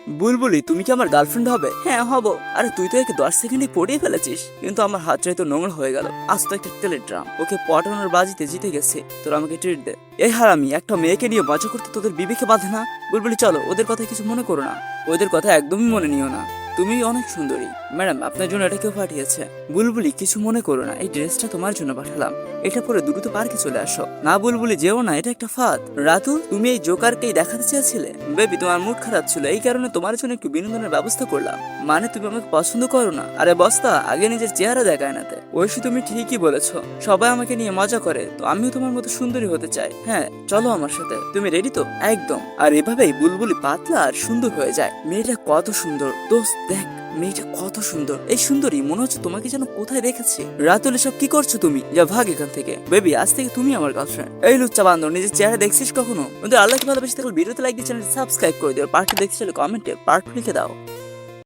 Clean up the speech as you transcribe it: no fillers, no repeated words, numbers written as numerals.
বুলবুলি, তুমি কি আমার গার্লফ্রেন্ড হবে? হ্যাঁ হব। আরে তুই তো একে 10 সেকেন্ডে পড়িয়ে ফেলেছিস, কিন্তু আমার হাতটাই তো নোংরা হয়ে গেল। আজ তো একটা তেলের ড্রাম, ওকে পটানোর বাজিতে জিতে গেছে। তোর আমাকে ট্রিট দে। এই হারামি, একটা মেয়েকে নিয়ে মজা করতে তোদের বিবেকে বাঁধে না? বুলবুলি চলো, ওদের কথা কিছু মনে করো না। ওদের কথা একদমই মনে নিও না। তুমি অনেক সুন্দরী ম্যাডাম, আপনার জন্য এটা কেউ পাঠিয়েছে। বুলবুলি কিছু মনে করো না, এই ড্রেসটা তোমার জন্য পাঠালাম। এটা পরে দ্রুত পার্কে চলে আসো। না বুলবুলি যেও না, এটা একটা ফাঁদ। রাতুল, তুমি এই জোকারকেই দেখাতে চেয়েছিলে? বেবি, তোমার মুড খারাপ ছিল, এই কারণে তোমার জন্য একটু বিনোদনের ব্যবস্থা করলাম। মানে তুমি আমাকে পছন্দ করো না? আরে বস্তা, আগে নিজের চেহারা দেখায় না। ঐশী, তুমি ঠিকই বলেছো, সবাই আমাকে নিয়ে মজা করে, তো আমিও তোমার মতো সুন্দরী হতে চাই। হ্যাঁ চলো আমার সাথে, তুমি রেডি তো? একদম। আর এভাবেই বুলবুলি পাতলা আর সুন্দর হয়ে যায়। মেয়েটা কত সুন্দর দোস্ত, দেখ মেয়েটা কত সুন্দর। এই সুন্দরী মনে হচ্ছে তোমাকে যেন কোথায় দেখেছি। রাতুল, এসব কি করছো তুমি? যা ভাগ এখান থেকে। বেবি, আজ থেকে তুমি আমার গার্লফ্রেন্ড। এই লুচ্চা বান্দর, নিজের চেহারা দেখছিস কখনো? কিন্তু আল্লাহকে ভালোবেসে থাকলে ভিডিওতে লাইক দিয়ে চ্যানেলটি সাবস্ক্রাইব করে দিও। পার্টটা দেখতে চাইলে কমেন্টে পার্ট লিখে দাও।